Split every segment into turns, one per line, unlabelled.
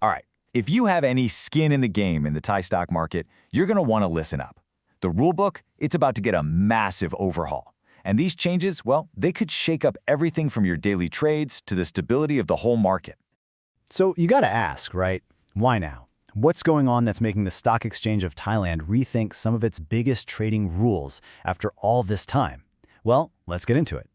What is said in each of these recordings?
All right, if you have any skin in the game in the Thai stock market, you're going to want to listen up. The rulebook, it's about to get a massive overhaul. And these changes, well, they could shake up everything from your daily trades to the stability of the whole market.
So you gotta ask, right? Why now? What's going on that's making the Stock Exchange of Thailand rethink some of its biggest trading rules after all this time? Well, let's get into it.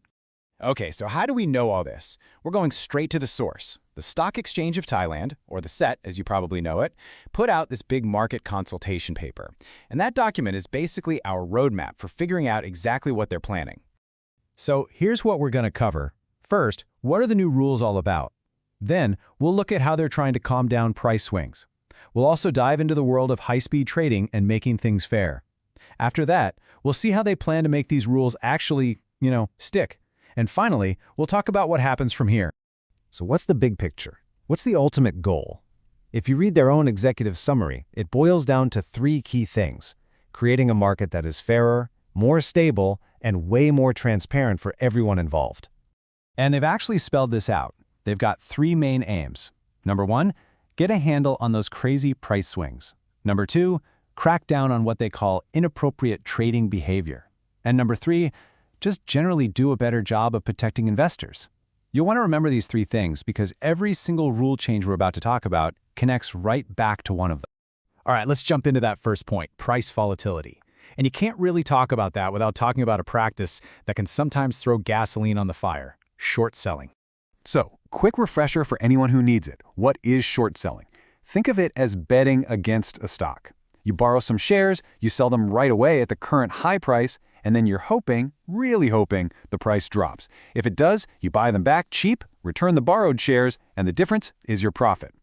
Okay, so how do we know all this? We're going straight to the source. The Stock Exchange of Thailand, or the SET as you probably know it, put out this big market consultation paper. And that document is basically our roadmap for figuring out exactly what they're planning.
So here's what we're going to cover. First, what are the new rules all about? Then, we'll look at how they're trying to calm down price swings. We'll also dive into the world of high-speed trading and making things fair. After that, we'll see how they plan to make these rules actually, stick. And finally, we'll talk about what happens from here.
So what's the big picture? What's the ultimate goal? If you read their own executive summary, it boils down to 3 key things: creating a market that is fairer, more stable, and way more transparent for everyone involved.
And they've actually spelled this out. They've got 3 main aims. Number 1, get a handle on those crazy price swings. Number 2, crack down on what they call inappropriate trading behavior. And number 3, just generally do a better job of protecting investors. You'll want to remember these 3 things because every single rule change we're about to talk about connects right back to one of them.
All right, let's jump into that first point, price volatility. And you can't really talk about that without talking about a practice that can sometimes throw gasoline on the fire: short selling.
So, quick refresher for anyone who needs it. What is short selling? Think of it as betting against a stock. You borrow some shares, you sell them right away at the current high price, and then you're hoping, really hoping, the price drops. If it does, you buy them back cheap, return the borrowed shares, and the difference is your profit.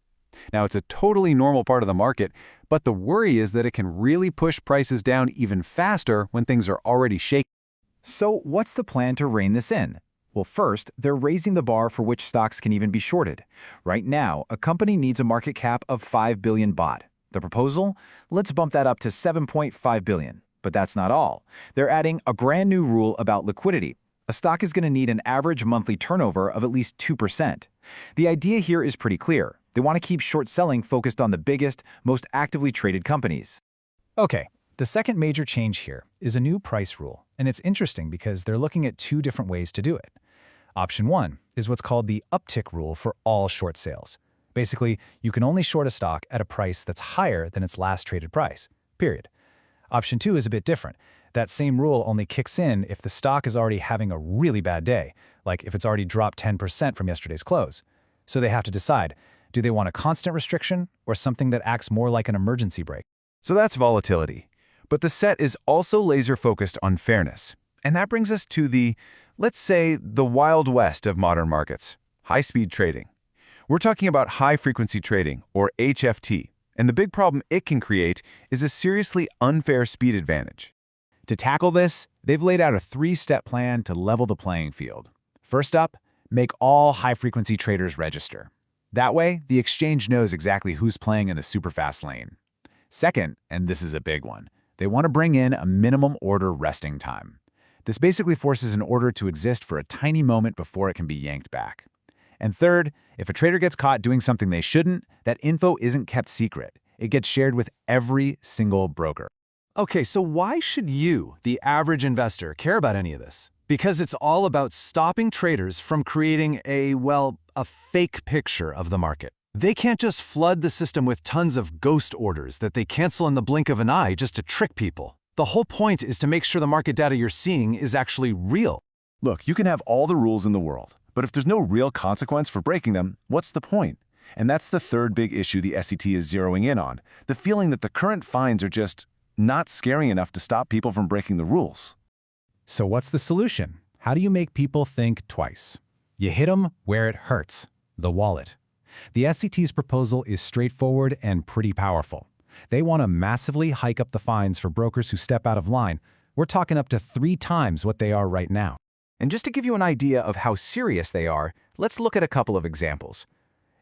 Now, it's a totally normal part of the market, but the worry is that it can really push prices down even faster when things are already shaky.
So what's the plan to rein this in? Well, first, they're raising the bar for which stocks can even be shorted. Right now, a company needs a market cap of 5 billion baht. The proposal? Let's bump that up to 7.5 billion. But that's not all. They're adding a brand new rule about liquidity. A stock is going to need an average monthly turnover of at least 2%. The idea here is pretty clear. They want to keep short selling focused on the biggest, most actively traded companies.
Okay, the second major change here is a new price rule, and it's interesting because they're looking at 2 different ways to do it. Option 1 is what's called the uptick rule for all short sales. Basically, you can only short a stock at a price that's higher than its last traded price, period. Option 2 is a bit different. That same rule only kicks in if the stock is already having a really bad day, like if it's already dropped 10% from yesterday's close. So they have to decide, do they want a constant restriction or something that acts more like an emergency brake?
So that's volatility. But the SET is also laser-focused on fairness. And that brings us to the, let's say, the Wild West of modern markets: high-speed trading. We're talking about high-frequency trading, or HFT, and the big problem it can create is a seriously unfair speed advantage.
To tackle this, they've laid out a 3-step plan to level the playing field. First up, make all high-frequency traders register. That way, the exchange knows exactly who's playing in the super-fast lane. Second, and this is a big one, they want to bring in a minimum order resting time. This basically forces an order to exist for a tiny moment before it can be yanked back. And third, if a trader gets caught doing something they shouldn't, that info isn't kept secret. It gets shared with every single broker.
Okay, so why should you, the average investor, care about any of this? Because it's all about stopping traders from creating a fake picture of the market. They can't just flood the system with tons of ghost orders that they cancel in the blink of an eye just to trick people. The whole point is to make sure the market data you're seeing is actually real.
Look, you can have all the rules in the world, but if there's no real consequence for breaking them, what's the point? And that's the third big issue the SET is zeroing in on, the feeling that the current fines are just not scary enough to stop people from breaking the rules.
So what's the solution? How do you make people think twice? You hit them where it hurts, the wallet. The SET's proposal is straightforward and pretty powerful. They want to massively hike up the fines for brokers who step out of line. We're talking up to 3 times what they are right now.
And just to give you an idea of how serious they are, let's look at a couple of examples.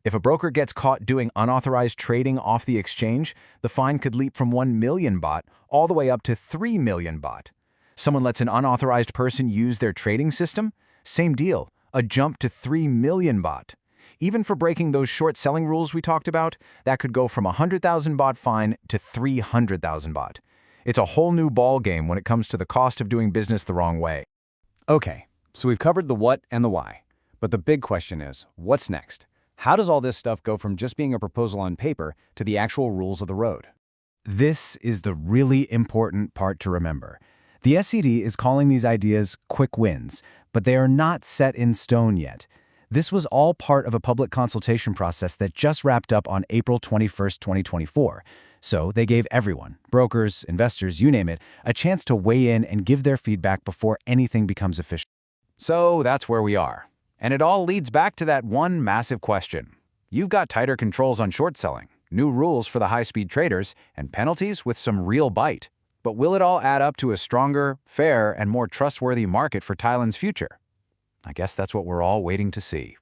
If a broker gets caught doing unauthorized trading off the exchange, the fine could leap from 1 million baht all the way up to 3 million baht. Someone lets an unauthorized person use their trading system? Same deal, a jump to 3 million baht. Even for breaking those short selling rules we talked about, that could go from 100,000 baht fine to 300,000 baht. It's a whole new ball game when it comes to the cost of doing business the wrong way.
Okay, so we've covered the what and the why. But the big question is, what's next? How does all this stuff go from just being a proposal on paper to the actual rules of the road?
This is the really important part to remember. The SED is calling these ideas quick wins, but they are not set in stone yet. This was all part of a public consultation process that just wrapped up on April 21, 2024. So they gave everyone, brokers, investors, you name it, a chance to weigh in and give their feedback before anything becomes official. So that's where we are. And it all leads back to that one massive question. You've got tighter controls on short selling, new rules for the high-speed traders, and penalties with some real bite. But will it all add up to a stronger, fair, and more trustworthy market for Thailand's future? I guess that's what we're all waiting to see.